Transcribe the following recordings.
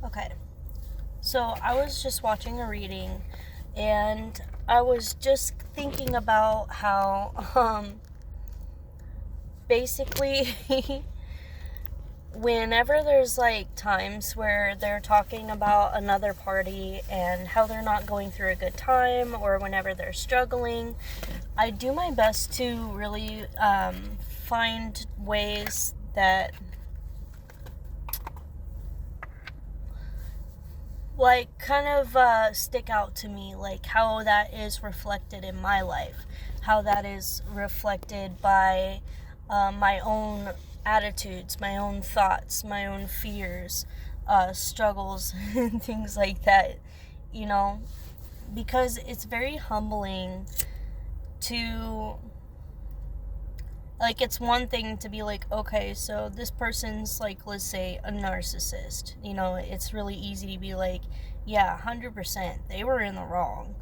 Okay, so I was just watching a reading and I was just thinking about how, basically, whenever there's like times where they're talking about another party and how they're not going through a good time or whenever they're struggling, I do my best to really find ways that like kind of stick out to me, like how that is reflected in my life, how that is reflected by my own attitudes, my own thoughts, my own fears, struggles, and things like that, you know, because it's very humbling to, like, it's one thing to be like, okay, so this person's like, let's say a narcissist, it's really easy to be like, yeah, 100% they were in the wrong,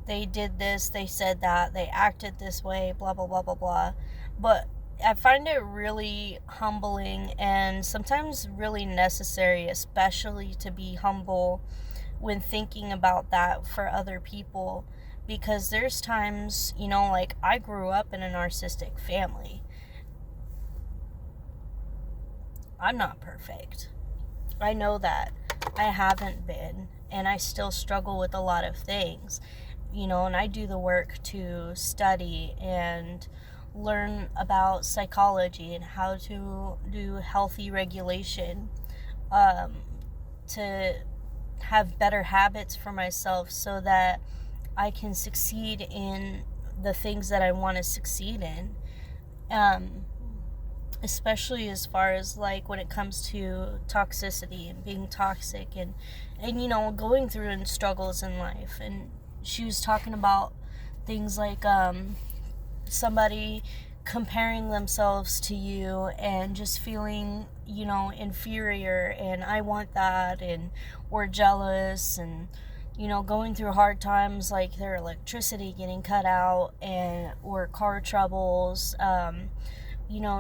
they did this, they said that, they acted this way, blah blah blah blah blah. But I find it really humbling and sometimes really necessary, especially to be humble when thinking about that for other people, because there's times, like, I grew up in a narcissistic family. I'm not perfect. I know that. I haven't been, and I still struggle with a lot of things, and I do the work to study and learn about psychology and how to do healthy regulation, to have better habits for myself so that I can succeed in the things that I want to succeed in. Especially as far as like when it comes to toxicity and being toxic and going through and struggles in life. And she was talking about things like somebody comparing themselves to you and just feeling, inferior, and I want that, and we're jealous, and going through hard times like their electricity getting cut out and or car troubles,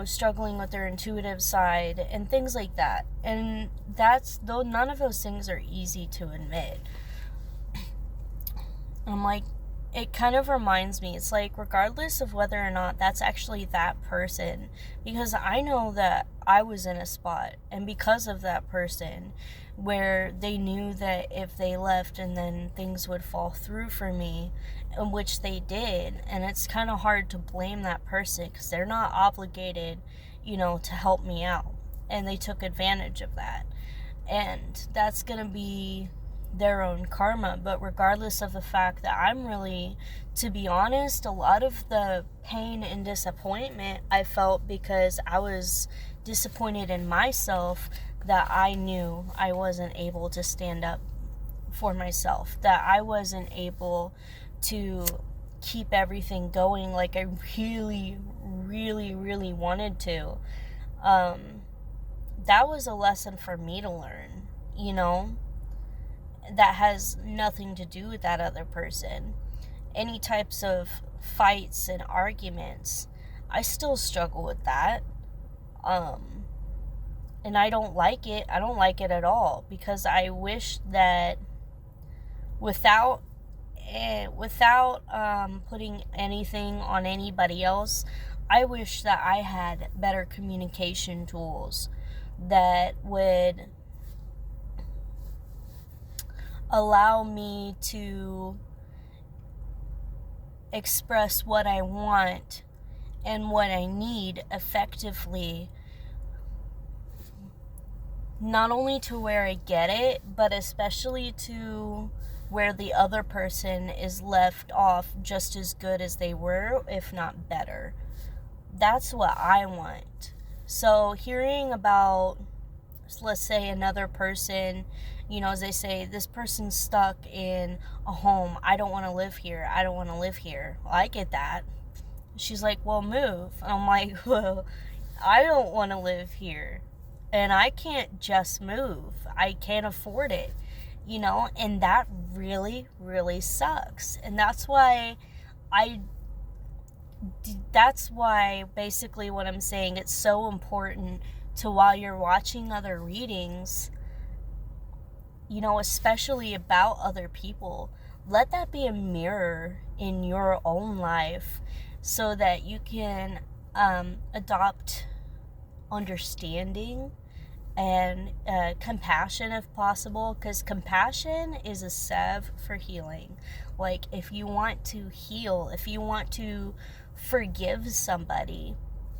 struggling with their intuitive side and things like that. And that's though none of those things are easy to admit. I'm like, it kind of reminds me, it's like, regardless of whether or not that's actually that person, because I know that I was in a spot, and because of that person, where they knew that if they left and then things would fall through for me, which they did, and it's kind of hard to blame that person because they're not obligated, to help me out, and they took advantage of that, and that's gonna be their own karma. But regardless of the fact that I'm really, to be honest, a lot of the pain and disappointment I felt because I was disappointed in myself, that I knew I wasn't able to stand up for myself, that I wasn't able to keep everything going like I really, really, really wanted to. That was a lesson for me to learn, that has nothing to do with that other person. Any types of fights and arguments, I still struggle with that. And I don't like it. I don't like it at all, because I wish that without putting anything on anybody else, I wish that I had better communication tools that would allow me to express what I want and what I need effectively, not only to where I get it, but especially to where the other person is left off just as good as they were, if not better. That's what I want. So hearing about, let's say, another person, as they say, this person's stuck in a home. I don't want to live here. I don't want to live here. Well, I get that. She's like, well, move. And I'm like, well, I don't want to live here. And I can't just move. I can't afford it, and that really, really sucks. And that's why basically what I'm saying, it's so important to, while you're watching other readings, especially about other people, let that be a mirror in your own life so that you can adopt understanding and compassion if possible, because compassion is a salve for healing. Like, if you want to heal, if you want to forgive somebody,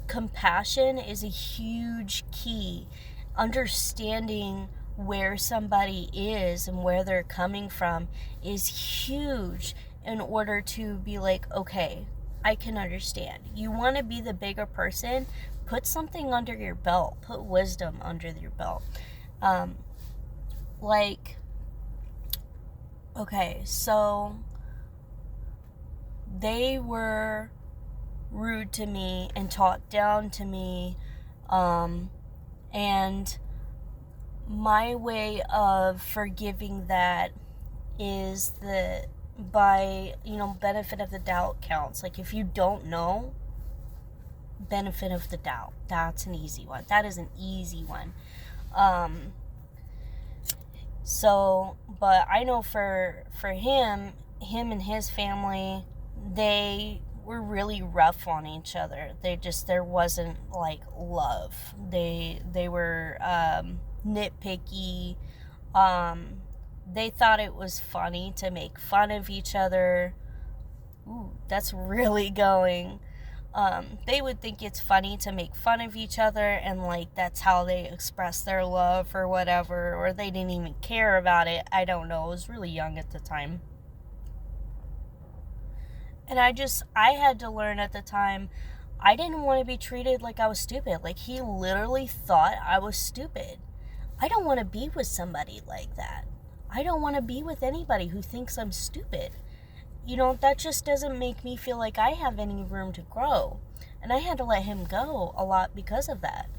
compassion is a huge key. Understanding where somebody is and where they're coming from is huge in order to be like, okay, I can understand. You want to be the bigger person, put something under your belt, put wisdom under your belt. Okay, so they were rude to me and talked down to me, and my way of forgiving that is by benefit of the doubt counts. Like, if you don't know, benefit of the doubt, that's an easy one. That is an easy one. But I know for him and his family, they were really rough on each other. There wasn't like love. They were nitpicky. They thought it was funny to make fun of each other. Ooh, that's really going. They would think it's funny to make fun of each other, and like that's how they express their love or whatever, or they didn't even care about it. I don't know. I was really young at the time. And I had to learn at the time, I didn't want to be treated like I was stupid. Like, he literally thought I was stupid. I don't want to be with somebody like that. I don't want to be with anybody who thinks I'm stupid. That just doesn't make me feel like I have any room to grow. And I had to let him go a lot because of that,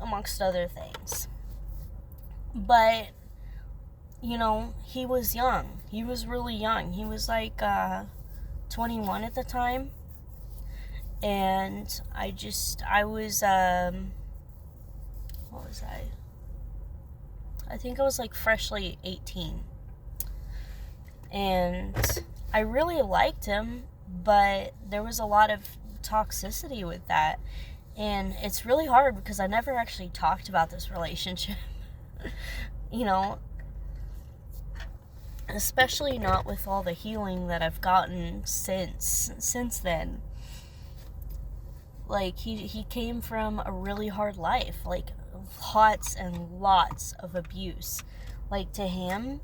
amongst other things. But, he was young. He was really young. He was like 21 at the time. And I was, what was I? I think I was like freshly 18. And I really liked him, but there was a lot of toxicity with that. And it's really hard because I never actually talked about this relationship. Especially not with all the healing that I've gotten since then. Like, he came from a really hard life, like lots and lots of abuse. Like, to him,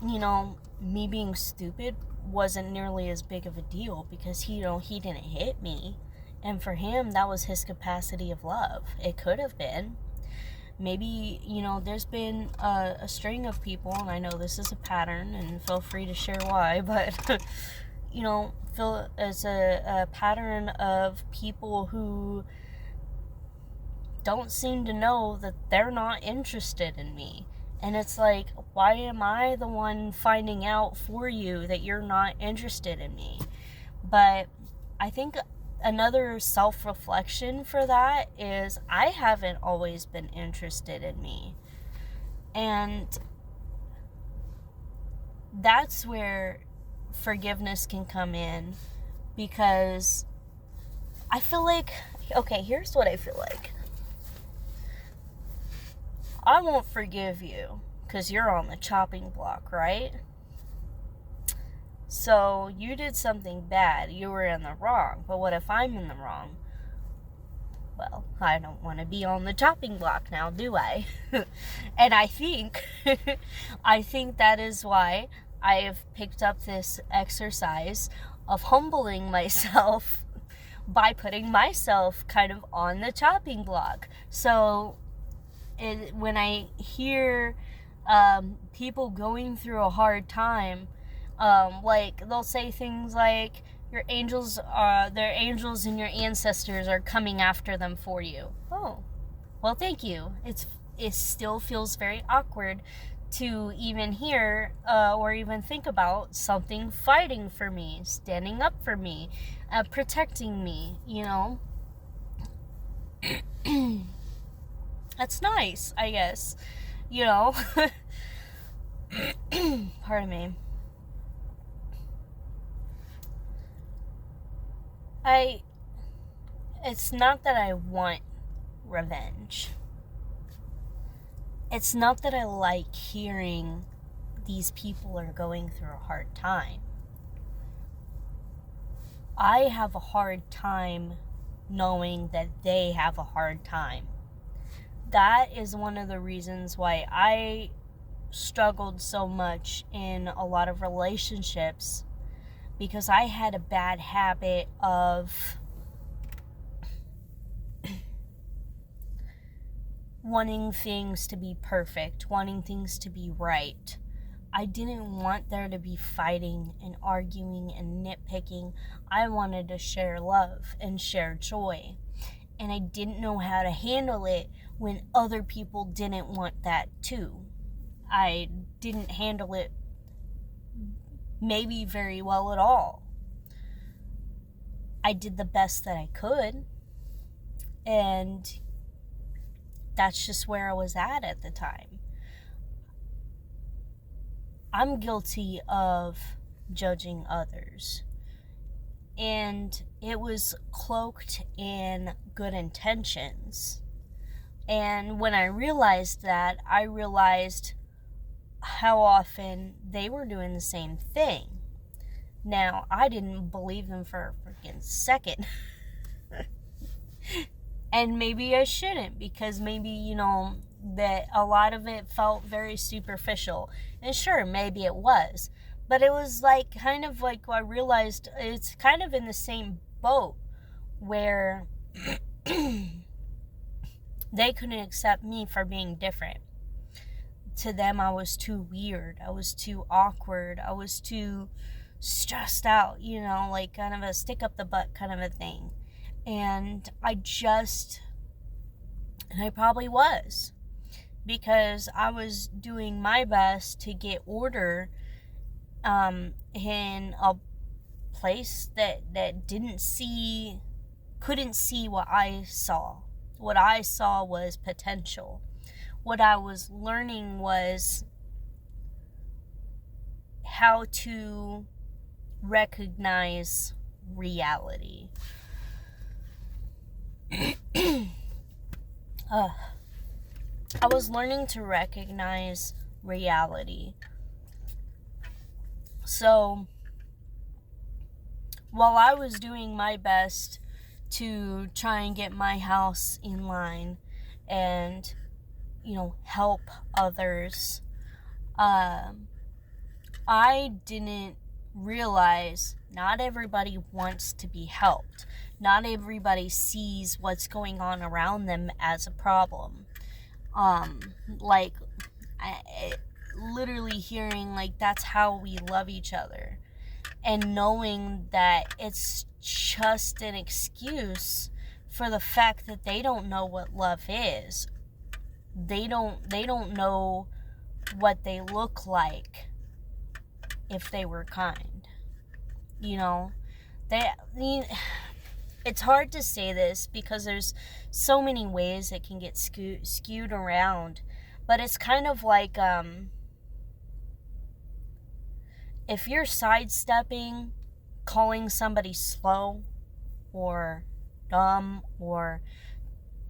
me being stupid wasn't nearly as big of a deal because he didn't hit me. And for him, that was his capacity of love. It could have been. Maybe, there's been a string of people, and I know this is a pattern, and feel free to share why, but, feel it's a pattern of people who don't seem to know that they're not interested in me. And it's like, why am I the one finding out for you that you're not interested in me? But I think another self-reflection for that is I haven't always been interested in me. And that's where forgiveness can come in, because I feel like, okay, here's what I feel like. I won't forgive you because you're on the chopping block, right? So you did something bad. You were in the wrong. But what if I'm in the wrong? Well, I don't want to be on the chopping block now, do I? And I think that is why I have picked up this exercise of humbling myself by putting myself kind of on the chopping block. So when I hear people going through a hard time, like they'll say things like, their angels and your ancestors are coming after them for you. Oh, well, thank you. It still feels very awkward to even hear or even think about something fighting for me, standing up for me, protecting me, That's nice, I guess. you know. Pardon me. It's not that I want revenge. It's not that I like hearing these people are going through a hard time. I have a hard time knowing that they have a hard time. That is one of the reasons why I struggled so much in a lot of relationships, because I had a bad habit of wanting things to be perfect, wanting things to be right. I didn't want there to be fighting and arguing and nitpicking. I wanted to share love and share joy. And I didn't know how to handle it when other people didn't want that too. I didn't handle it maybe very well at all. I did the best that I could, and that's just where I was at the time. I'm guilty of judging others, and it was cloaked in good intentions. And when I realized that, I realized how often they were doing the same thing. Now, I didn't believe them for a freaking second. And maybe I shouldn't, because maybe, that a lot of it felt very superficial. And sure, maybe it was. But it was kind of like I realized it's kind of in the same boat where they couldn't accept me for being different. To them, I was too weird. I was too awkward. I was too stressed out, kind of a stick up the butt kind of a thing. And I probably was, because I was doing my best to get order in a place that couldn't see what I saw. What I saw was potential. What I was learning was how to recognize reality. I was learning to recognize reality. So, while I was doing my best to try and get my house in line and, help others, I didn't realize not everybody wants to be helped. Not everybody sees what's going on around them as a problem. Literally hearing that's how we love each other, and knowing that it's just an excuse for the fact that they don't know what love is. They don't know what they look like if they were kind. It's hard to say this because there's so many ways it can get skewed around, but it's kind of like if you're sidestepping, calling somebody slow or dumb or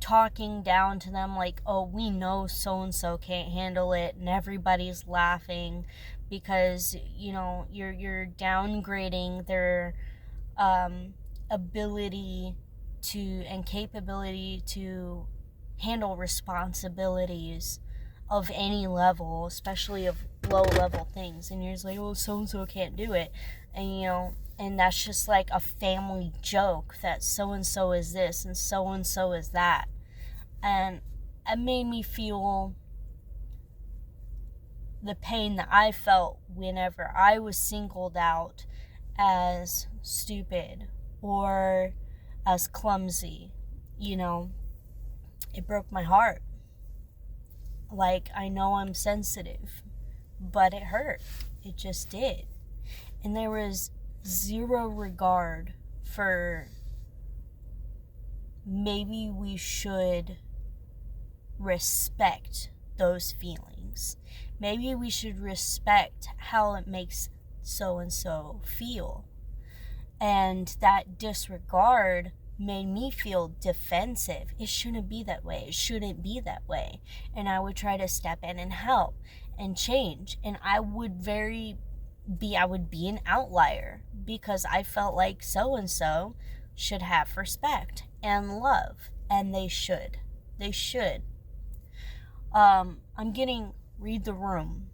talking down to them like, oh, we know so-and-so can't handle it, and everybody's laughing because, you're downgrading their ability to and capability to handle responsibilities of any level, especially of low-level things. And you're just like, oh, so-and-so can't do it. And, and that's just like a family joke that so-and-so is this and so-and-so is that. And it made me feel the pain that I felt whenever I was singled out as stupid or as clumsy. It broke my heart. I know I'm sensitive, but it hurt. It just did. And there was zero regard for maybe we should respect those feelings. Maybe we should respect how it makes so and so feel. And that disregard made me feel defensive. It shouldn't be that way. It shouldn't be that way. And I would try to step in and help and change. And I would be an outlier because I felt like so and so should have respect and love, and they should. They should. I'm getting read the room.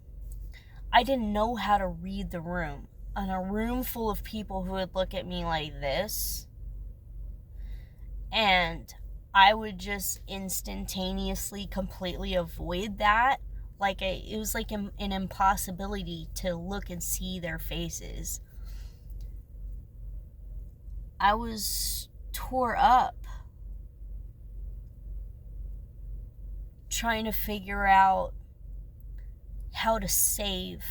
I didn't know how to read the room. In a room full of people who would look at me like this, and I would just instantaneously completely avoid that. Like it was like an impossibility to look and see their faces. I was tore up trying to figure out how to save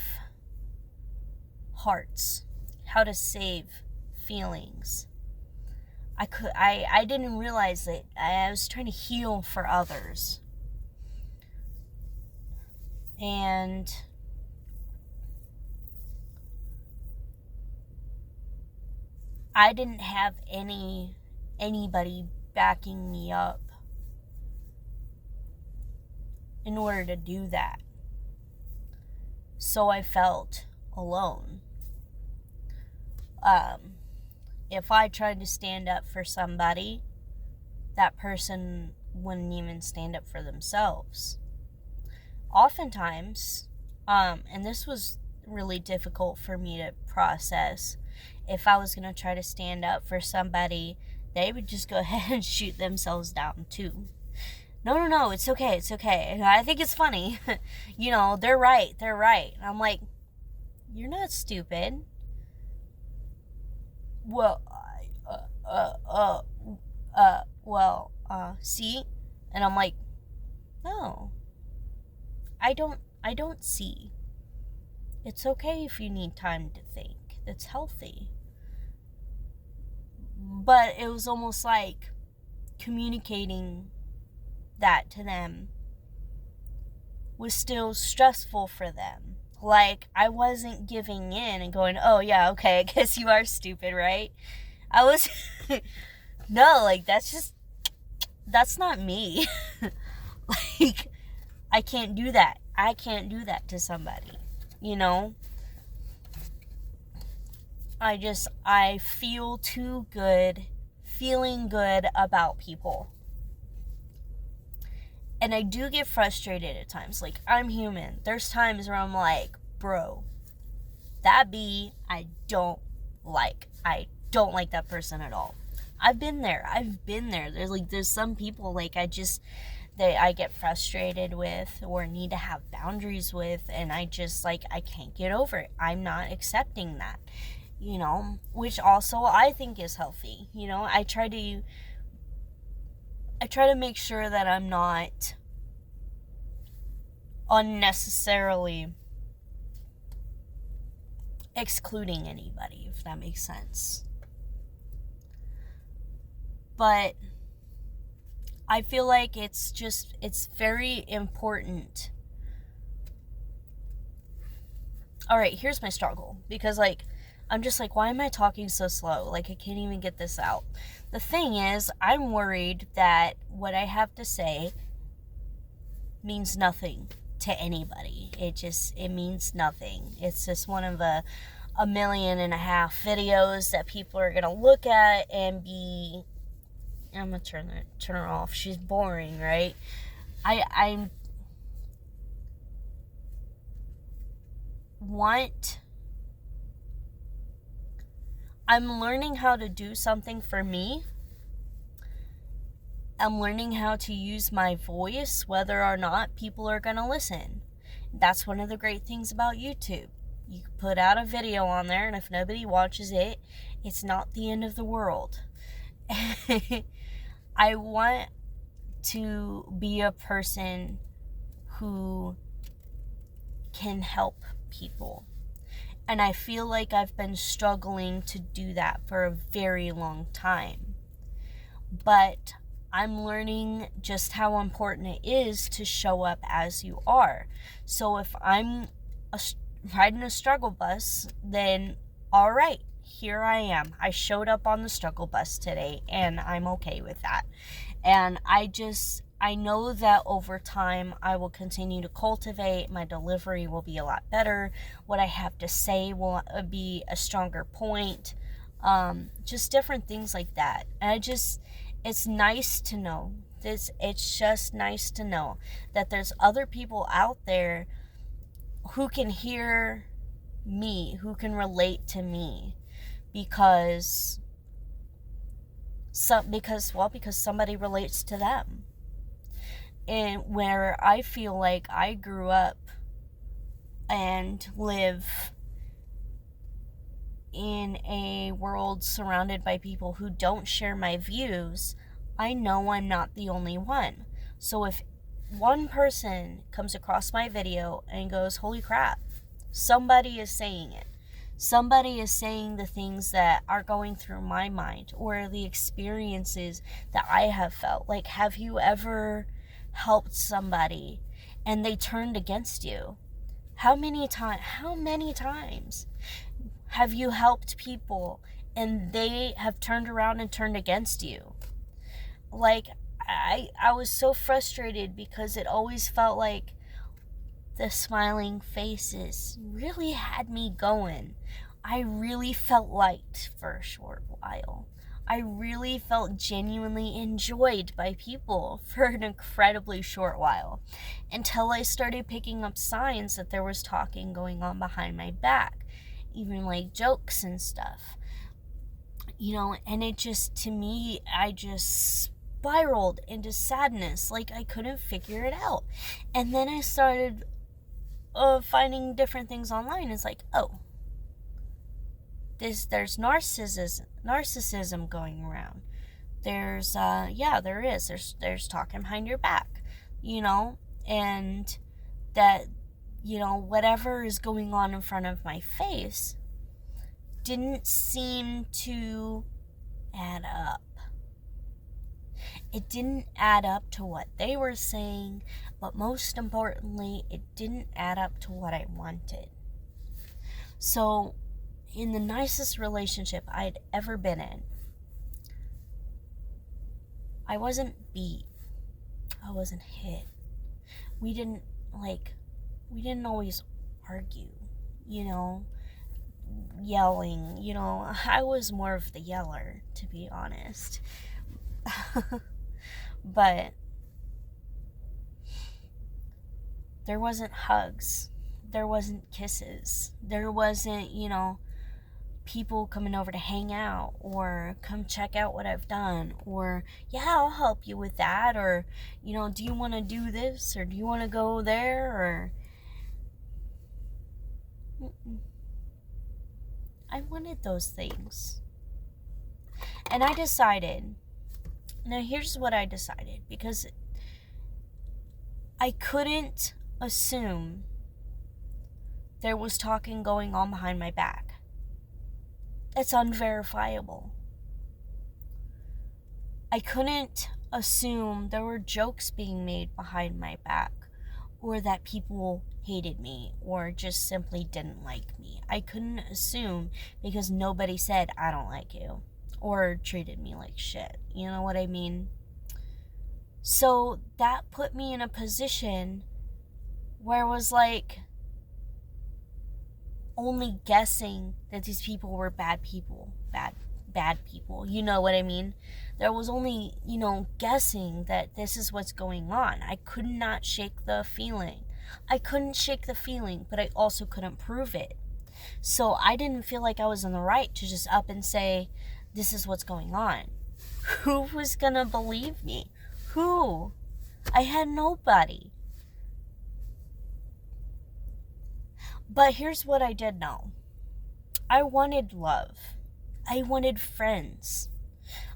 hearts, how to save feelings. I didn't realize that I was trying to heal for others. And I didn't have anybody backing me up in order to do that. So I felt alone. If I tried to stand up for somebody, that person wouldn't even stand up for themselves. Oftentimes, and this was really difficult for me to process, if I was going to try to stand up for somebody, they would just go ahead and shoot themselves down too. No, it's okay. And I think it's funny. They're right. And I'm like, you're not stupid. Well, see? And I'm like, no, I don't see. It's okay if you need time to think. It's healthy. But it was almost like communicating that to them was still stressful for them. Like, I wasn't giving in and going, oh yeah, okay, I guess you are stupid, right? I was, no, like, that's not me. Like, I can't do that. I can't do that to somebody, I feel too good, feeling good about people. And I do get frustrated at times. Like, I'm human. There's times where I'm like, bro, that I don't like. I don't like that person at all. I've been there. There's some people, like, I get frustrated with or need to have boundaries with, and I can't get over it. I'm not accepting that, which also I think is healthy. I try to make sure that I'm not unnecessarily excluding anybody, if that makes sense. But I feel like it's very important. All right, here's my struggle, because I'm just like, why am I talking so slow? Like, I can't even get this out. The thing is, I'm worried that what I have to say means nothing to anybody. It means nothing. It's just one of a 1.5 million videos that people are gonna look at and be, I'm gonna turn her off. She's boring, right? I'm learning how to do something for me. I'm learning how to use my voice, whether or not people are going to listen. That's one of the great things about YouTube. You can put out a video on there, and if nobody watches it, it's not the end of the world. I want to be a person who can help people. And I feel like I've been struggling to do that for a very long time. But I'm learning just how important it is to show up as you are. So if I'm riding a struggle bus, then all right, here I am. I showed up on the struggle bus today, and I'm okay with that. And I know that over time I will continue to cultivate. My delivery will be a lot better. What I have to say will be a stronger point. Just different things like that. And it's nice to know this. It's just nice to know that there's other people out there who can hear me, who can relate to me, because somebody relates to them. And where I feel like I grew up and live in a world surrounded by people who don't share my views, I know I'm not the only one. So if one person comes across my video and goes, holy crap, somebody is saying it. Somebody is saying the things that are going through my mind, or the experiences that I have felt. Like, have you ever helped somebody and they turned against you? How many times have you helped people and they have turned around and turned against you? Like, I was so frustrated because it always felt like the smiling faces really had me going. I really felt liked for a short while. I really felt genuinely enjoyed by people for an incredibly short while, until I started picking up signs that there was talking going on behind my back, even like jokes and stuff, and it just, to me, I just spiraled into sadness. Like, I couldn't figure it out. And then I started finding different things online. It's like, oh, there's narcissism going around. There's there is. There's talking behind your back, and that, whatever is going on in front of my face didn't seem to add up. It didn't add up to what they were saying, but most importantly, it didn't add up to what I wanted. So, in the nicest relationship I'd ever been in, I wasn't beat. I wasn't hit. We didn't always argue, yelling, I was more of the yeller, to be honest. But there wasn't hugs. There wasn't kisses. There wasn't, people coming over to hang out or come check out what I've done, or, yeah, I'll help you with that, or, do you want to do this, or do you want to go there, or... I wanted those things. And I decided, now here's what I decided, because I couldn't assume there was talking going on behind my back. It's unverifiable. I couldn't assume there were jokes being made behind my back, or that people hated me or just simply didn't like me. I couldn't assume, because nobody said, I don't like you, or treated me like shit. You know what I mean? So that put me in a position where it was like only guessing that these people were bad people. You know what I mean? There was only, guessing that this is what's going on. I could not shake the feeling. I couldn't shake the feeling, but I also couldn't prove it. So I didn't feel like I was in the right to just up and say, this is what's going on. Who was gonna believe me? Who? I had nobody. But here's what I did know. I wanted love. I wanted friends.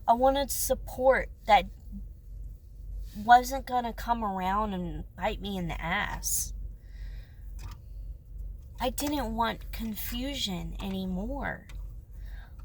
I wanted support that wasn't gonna come around and bite me in the ass. I didn't want confusion anymore.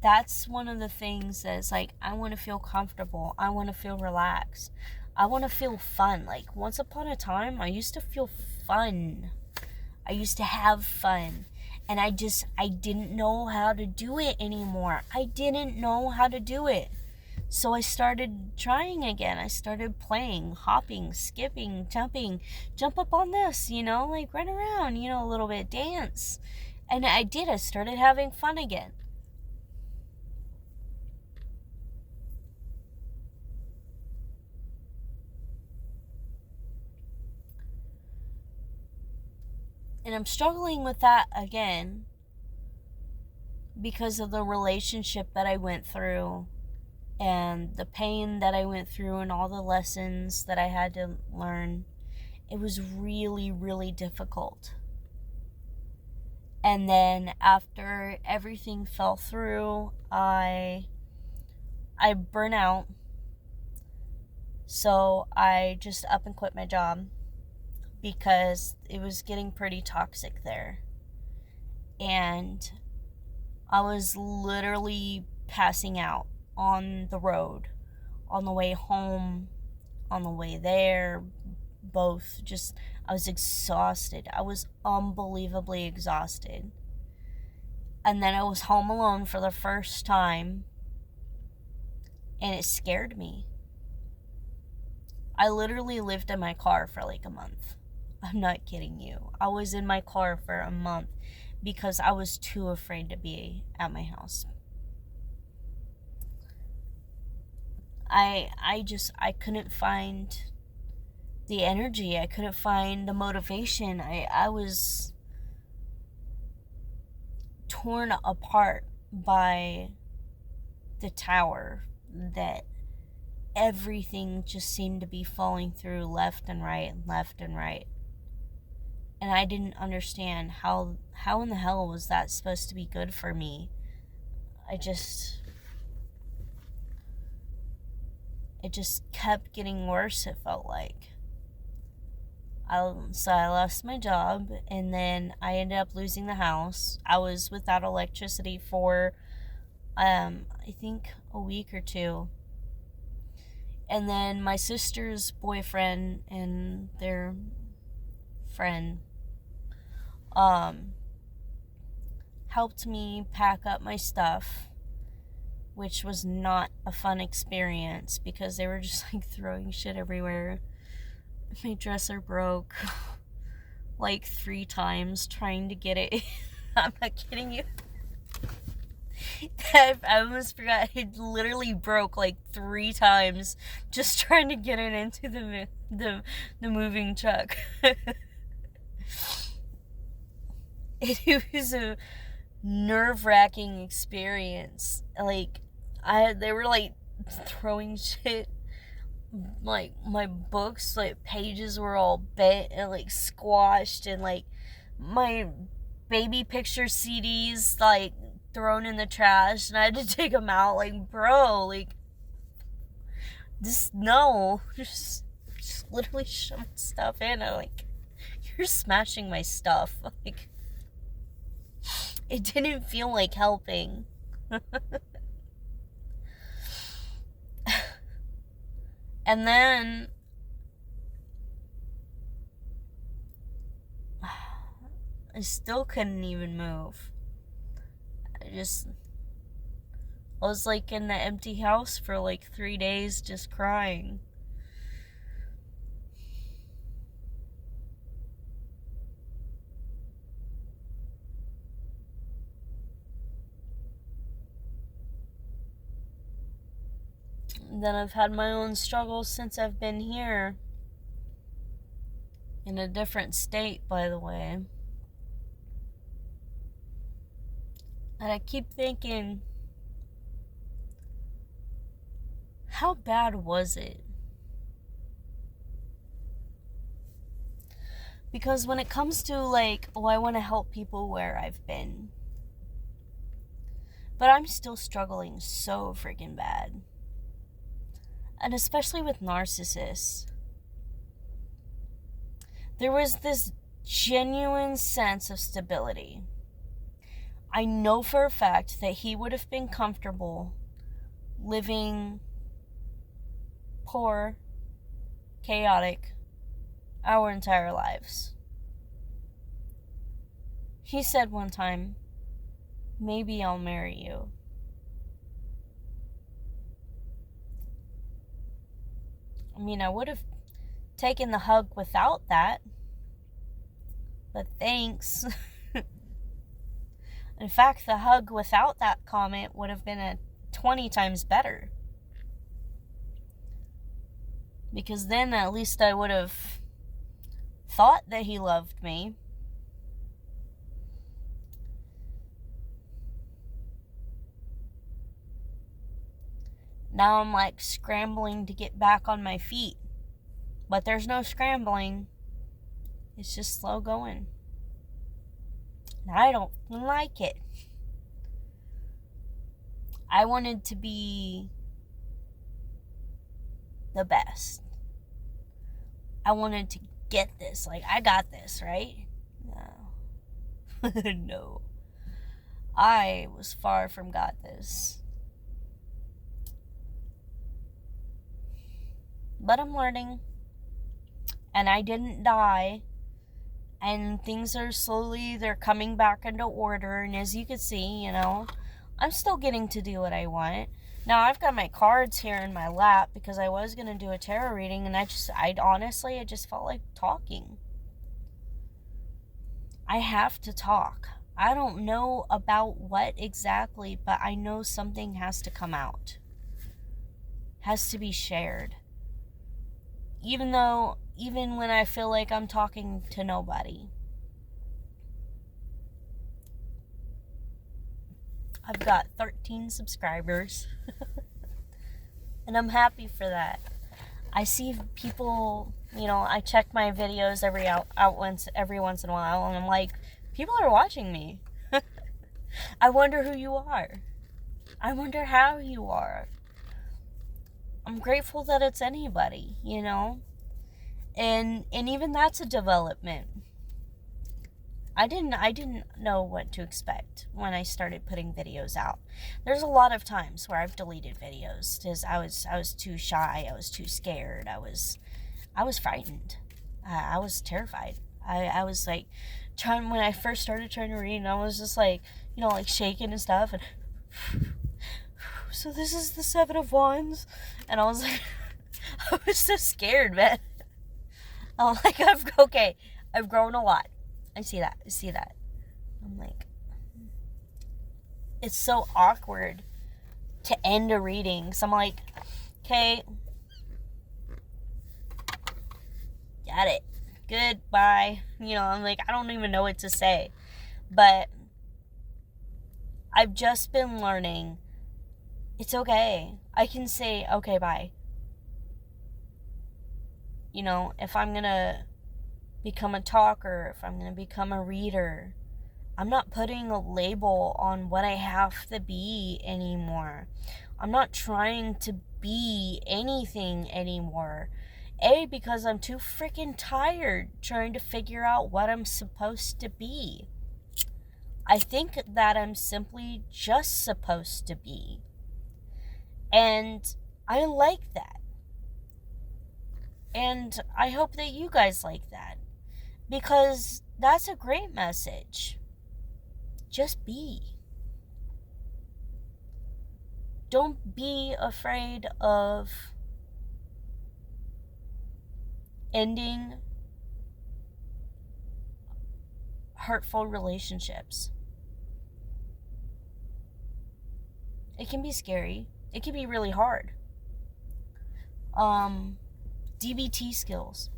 that's one of the things that's like, I want to feel comfortable. I want to feel relaxed. I want to feel fun. Like, once upon a time, I used to feel fun. I used to have fun. And I didn't know how to do it anymore. I didn't know how to do it. So I started trying again. I started playing, hopping, skipping, jumping, jump up on this, like run around, a little bit, dance. And I did. I started having fun again. And I'm struggling with that again because of the relationship that I went through and the pain that I went through and all the lessons that I had to learn. It was really, really difficult. And then after everything fell through, I burnt out. So I just up and quit my job because it was getting pretty toxic there. And I was literally passing out on the road, on the way home, on the way there, both. I was exhausted. I was unbelievably exhausted. And then I was home alone for the first time, and it scared me. I literally lived in my car for like a month. I'm not kidding you. I was in my car for a month because I was too afraid to be at my house. I couldn't find the energy. I couldn't find the motivation. I was torn apart by the tower that everything just seemed to be falling through left and right. And I didn't understand how in the hell was that supposed to be good for me. It just kept getting worse, it felt like. So I lost my job, and then I ended up losing the house. I was without electricity for, I think, a week or two. And then my sister's boyfriend and their friend helped me pack up my stuff, which was not a fun experience because they were just like throwing shit everywhere. My dresser broke like 3 times trying to get it. I'm not kidding you. I almost forgot. It literally broke like 3 times just trying to get it into the moving truck. It was a nerve-wracking experience. Like, they were like throwing shit. Like, my books, like, pages were all bent and like squashed, and like my baby picture CDs like thrown in the trash, and I had to take them out. Like, bro, like, just literally shove stuff in. I'm like, you're smashing my stuff. Like, it didn't feel like helping. And then I still couldn't even move. I was like in the empty house for like 3 days just crying. Then I've had my own struggles since I've been here. In a different state, by the way. And I keep thinking, how bad was it? Because when it comes to like, I want to help people where I've been. But I'm still struggling so freaking bad. And especially with narcissists. There was this genuine sense of stability. I know for a fact that he would have been comfortable living poor, chaotic, our entire lives. He said one time, maybe I'll marry you. I mean, I would have taken the hug without that, but thanks. In fact, the hug without that comment would have been 20 times better. Because then at least I would have thought that he loved me. Now I'm like scrambling to get back on my feet. But there's no scrambling. It's just slow going. And I don't like it. I wanted to be the best. I wanted to get this. Like, I got this, right? No. No. I was far from got this. But I'm learning. And I didn't die. And things are slowly, they're coming back into order. And as you can see, I'm still getting to do what I want. Now, I've got my cards here in my lap because I was going to do a tarot reading. And I just felt like talking. I have to talk. I don't know about what exactly, but I know something has to come out. Has to be shared. Even when I feel like I'm talking to nobody. I've got 13 subscribers. And I'm happy for that. I see people, I check my videos every once in a while, and I'm like, people are watching me. I wonder who you are. I wonder how you are. I'm grateful that it's anybody, And even that's a development. I didn't know what to expect when I started putting videos out. There's a lot of times where I've deleted videos because I was too shy, I was too scared, I was frightened. I was terrified. I was like when I first started trying to read, I was just like, like shaking and stuff, and so this is the 7 of Wands, and I was like, I was so scared, man. I'm like, I've grown a lot. I see that. I'm like, it's so awkward to end a reading. So I'm like, okay, got it. Goodbye. I'm like, I don't even know what to say. But I've just been learning. It's okay. I can say, okay, bye. If I'm going to become a talker, if I'm going to become a reader, I'm not putting a label on what I have to be anymore. I'm not trying to be anything anymore. Because I'm too freaking tired trying to figure out what I'm supposed to be. I think that I'm simply just supposed to be. And I like that. And I hope that you guys like that. Because that's a great message. Just be. Don't be afraid of ending hurtful relationships. It can be scary. It can be really hard. DBT skills.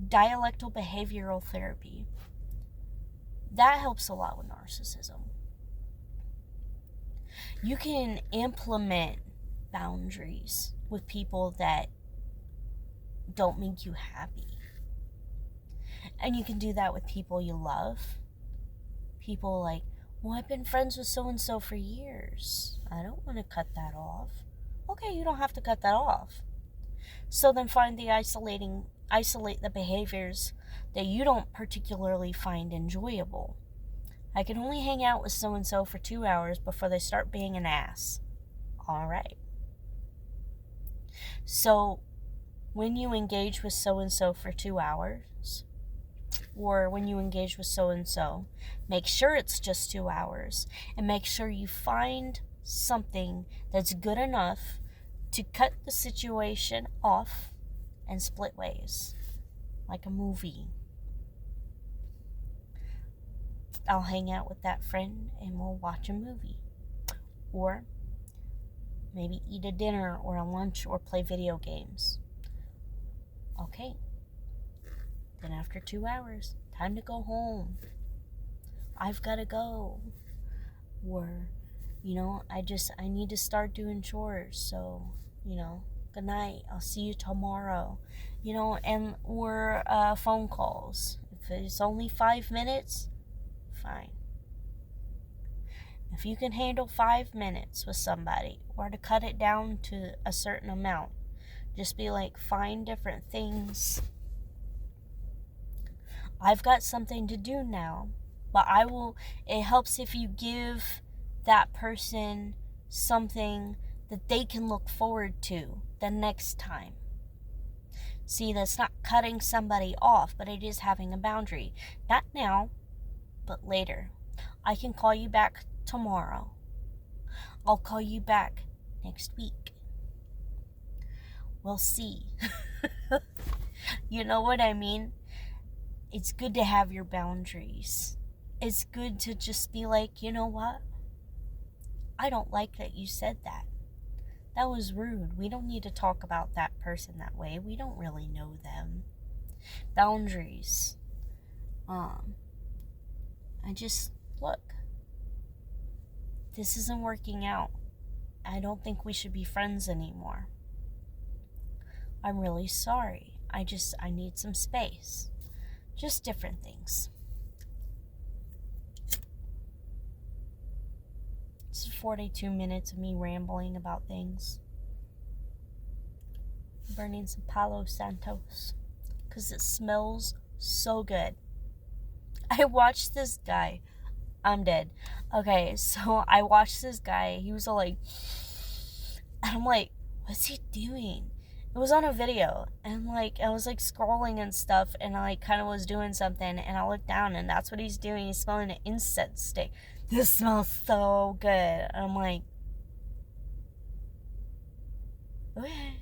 Dialectal behavioral therapy. That helps a lot with narcissism. You can implement boundaries with people that don't make you happy. And you can do that with people you love. People like, well, I've been friends with so-and-so for years. I don't want to cut that off. Okay, you don't have to cut that off. So then find isolate the behaviors that you don't particularly find enjoyable. I can only hang out with so-and-so for 2 hours before they start being an ass. All right. So when you engage with so-and-so for 2 hours, or when you engage with so-and-so, make sure it's just 2 hours, and make sure you find something that's good enough to cut the situation off and split ways, like a movie. I'll hang out with that friend and we'll watch a movie, or maybe eat a dinner or a lunch or play video games. Okay, then after 2 hours, time to go home. I've got to go. Or, I need to start doing chores. So, good night. I'll see you tomorrow. Or phone calls. If it's only 5 minutes, fine. If you can handle 5 minutes with somebody, or to cut it down to a certain amount, just be like, find different things. I've got something to do now, but it helps if you give that person something that they can look forward to the next time. See, that's not cutting somebody off, but it is having a boundary. Not now, but later. I can call you back tomorrow. I'll call you back next week. We'll see. You know what I mean? It's good to have your boundaries. It's good to just be like, you know what? I don't like that you said that. That was rude. We don't need to talk about that person that way. We don't really know them. Boundaries. Look. This isn't working out. I don't think we should be friends anymore. I'm really sorry. I need some space. Just different things. It's 42 minutes of me rambling about things. Burning some Palo Santos because it smells so good. I watched this guy. I'm dead. Okay, so I watched this guy. He was all like, and I'm like, what's he doing? It was on a video, and I was scrolling and stuff, and I kind of was doing something, and I looked down, and that's what he's doing. He's smelling an incense stick. This smells so good. And I'm like, okay.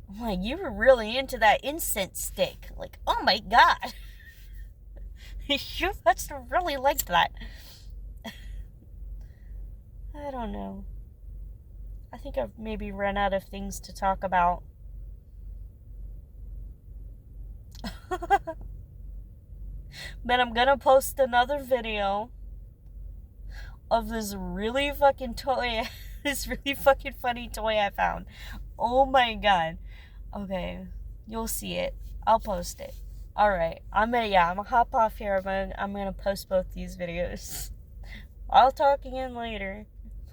I'm like, you were really into that incense stick. Like, oh my god. You must have really liked that. I don't know. I think I've maybe run out of things to talk about. But I'm gonna post another video of this really fucking toy, this really fucking funny toy I found. Oh my god. Okay, you'll see it. I'll post it. Alright, I'm gonna hop off here. I'm gonna post both these videos. I'll talk again later.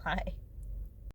Bye.